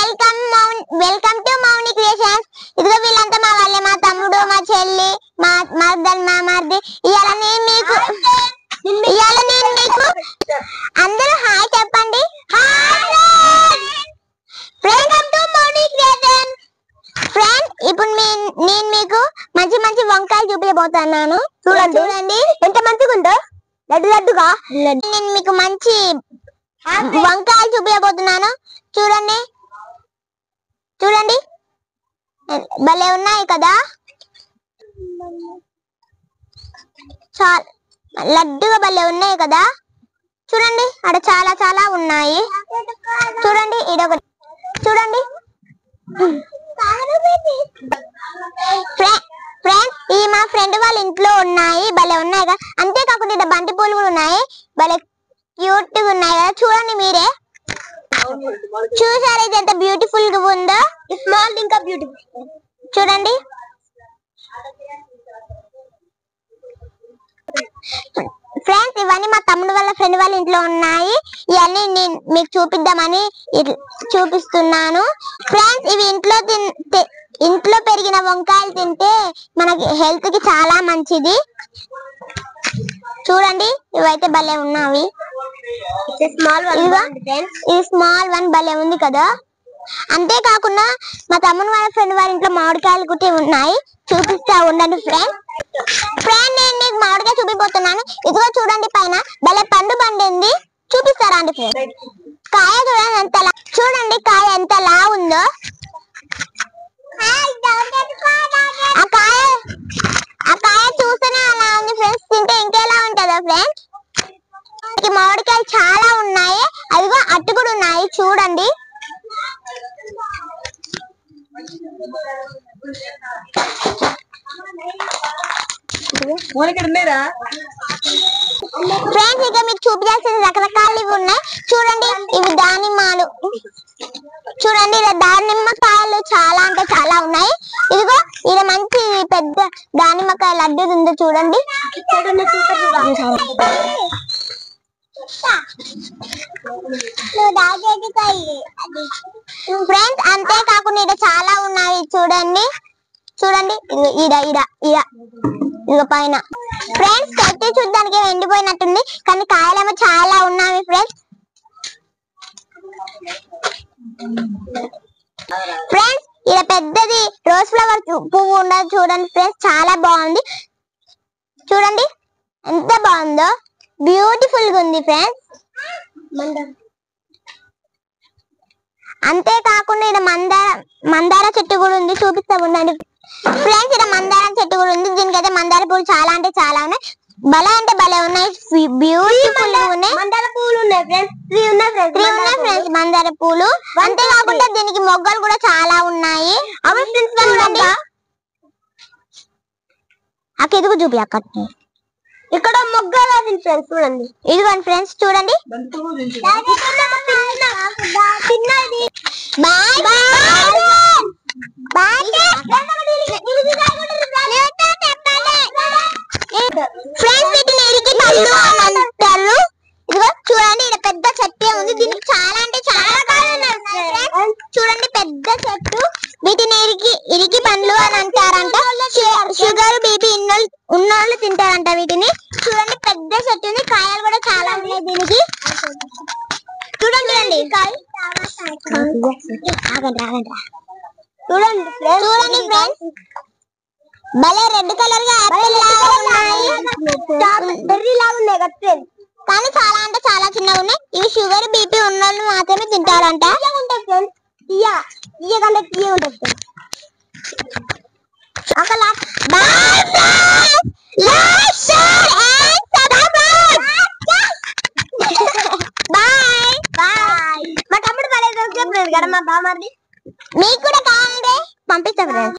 Welcome to Mouni creations. ఇదిగో వీళ్ళంతా మా వాళ్ళే, మా తమ్ముడు, మా చెల్లి, మా మర్దల్, మా మర్ది. ఇవాళ నేను మీకు అందరూ హాయ్ చెప్పండి. Welcome to Mouni creations. Friends, ఇప్పుడు నేను మీకు మంచి మంచి వంకాయలు చూపించబోతున్నాను. చూడండి ఎంత మంచిగా ఉందో, లడ్డుగా. నేను మీకు మంచి వంకాయలు చూపించబోతున్నాను. చూడండి భలే ఉన్నాయి కదా, లడ్డుగా భలే ఉన్నాయి కదా. చూడండి అక్కడ చాలా చాలా ఉన్నాయి. చూడండి ఇదొకటి. చూడండి ఫ్రెండ్స్, ఈ మా ఫ్రెండ్ వాళ్ళ ఇంట్లో ఉన్నాయి, భలే ఉన్నాయి కదా. అంతేకాకుండా ఇక్కడ బంతి పూలు కూడా ఉన్నాయి, భలే క్యూట్ గా ఉన్నాయి కదా. చూడండి మీరే చూసారు ఇది ఎంత బ్యూటిఫుల్ గా ఉందో. స్మాల్ ఇంకా బ్యూటిఫుల్. చూడండి ఫ్రెండ్స్, ఇవన్నీ మా తమ్ముడు వాళ్ళ ఫ్రెండ్ వాళ్ళ ఇంట్లో ఉన్నాయి. ఇవన్నీ నేను మీకు చూపిద్దామని చూపిస్తున్నాను. ఫ్రెండ్స్, ఇవి ఇంట్లో పెరిగిన వంకాయలు తింటే మనకి హెల్త్ కి చాలా మంచిది. చూడండి ఇవైతే భలే ఉన్నవి. ఇది స్మాల్ వన్ భలే ఉంది కదా. అంతేకాకుండా మా తమ్ముడు వాళ్ళ ఫ్రెండ్ వాళ్ళ ఇంట్లో మామిడికాయలు కూడా ఉన్నాయి, చూపిస్తా ఉండండి. ఫ్రెండ్ నేను మీకు మామిడికాయ చూపిపోతున్నాను. ఇదిగో చూడండి పైన భలే పండు బండింది, చూపిస్తారా అండి ఫ్రెండ్? కాయ చూడండి ఎంతలా, చూడండి కాయ ఎంతలా ఉందో. ఆ కాయ చూస్తేనే అలా ఉంది ఫ్రెండ్స్, తింటే ఇంకెలా ఉంటుందో ఫ్రెండ్స్. మామిడికాయలు చాలా ఉన్నాయి, అదిగో అట్టు కూడా ఉన్నాయి. చూడండి ఫ్రెండ్స్, ఇక మీకు చూపించాల్సిన రకరకాలు ఇవి ఉన్నాయి. చూడండి ఇవి దానిమ్మలు. చూడండి ఇలా దానిమ్మకాయలు చాలా అంటే చాలా ఉన్నాయి. ఇదిగో ఇది మంచి పెద్ద దానిమ్మకాయ లడ్డు ఉంది. చూడండి ఫ్రెండ్స్, అంతేకాకుండా ఇక్కడ చాలా ఉన్నాయి. చూడండి ఇదిగో పైన. ఫ్రెండ్స్, చెట్టు చూడడానికి ఎండిపోయినట్టుంది, కానీ కాయలేమో చాలా ఉన్నాయి. ఫ్రెండ్స్ ఇలా పెద్దది రోజ్ ఫ్లవర్ పువ్వు ఉండదు. చూడండి ఫ్రెండ్స్, చాలా బాగుంది. చూడండి ఎంత బాగుందో, బ్యూటిఫుల్ గా ఉంది ఫ్రెండ్స్. అంతేకాకుండా ఇక్కడ మందార చెట్టు కూడా ఉంది, చూపిస్తా ఉండండి ఫ్రెండ్స్. ఇక్కడ మందారం చెట్టు కూడా ఉంది, దీనికైతే మందార పూలు చాలా అంటే చాలా ఉన్నాయి. భలే అంటే భలే ఉన్నాయి, బ్యూటిఫుల్ గా ఉన్నాయి. మందార పూలు ఉన్నాయి ఫ్రెండ్స్, త్రీ ఉన్నాయి ఫ్రెండ్స్ మందార పూలు. అంతేకాకుండా దీనికి మొగ్గలు కూడా చాలా ఉన్నాయి. అక్కడికి చూపి, అక్కడ ఇక్కడ మొగ్గలు ఫ్రెండ్స్. చూడండి ఇదిగోండి ఫ్రెండ్స్, చూడండి. ఫ్రెండ్స్, వీటిని ఇరికి పళ్ళు అని అంటారు. ఇదిగో చూడండి ఇక్కడ పెద్ద చెట్టు ఉంది, దీనికి చాలా అంటే చాలా కాయలు ఉన్నాయి. చూడండి పెద్ద చెట్టు, వీటిని ఇరికి పండ్లు అని అంటారంట. షుగర్ బీపీ ఉన్నోళ్ళు తింటారంట వీటిని. చూడండి పెద్ద చెట్టు ఉంది, కాయలు కూడా చాలా ఉన్నాయి దీనికి. చూడండి కాయ. చూడండి ఫ్రెండ్స్, భలే రెడ్ కలర్ గా యాపిల్ లాగా ఉన్నాయి, బెర్రీ లాగా ఉన్నాయి కదా, కానీ చాలా అంటే చాలా చిన్నగా ఉన్నాయి. ఇవి షుగర్ బీపీ ఉన్నోళ్ళు మాత్రమే తింటారంట. మా తమ్ముడు భలే చెప్పలేదు కదా మా బామ్మర్ది. మీకు కూడా కావాలంటే పంపిస్తా ఫ్రెండ్స్.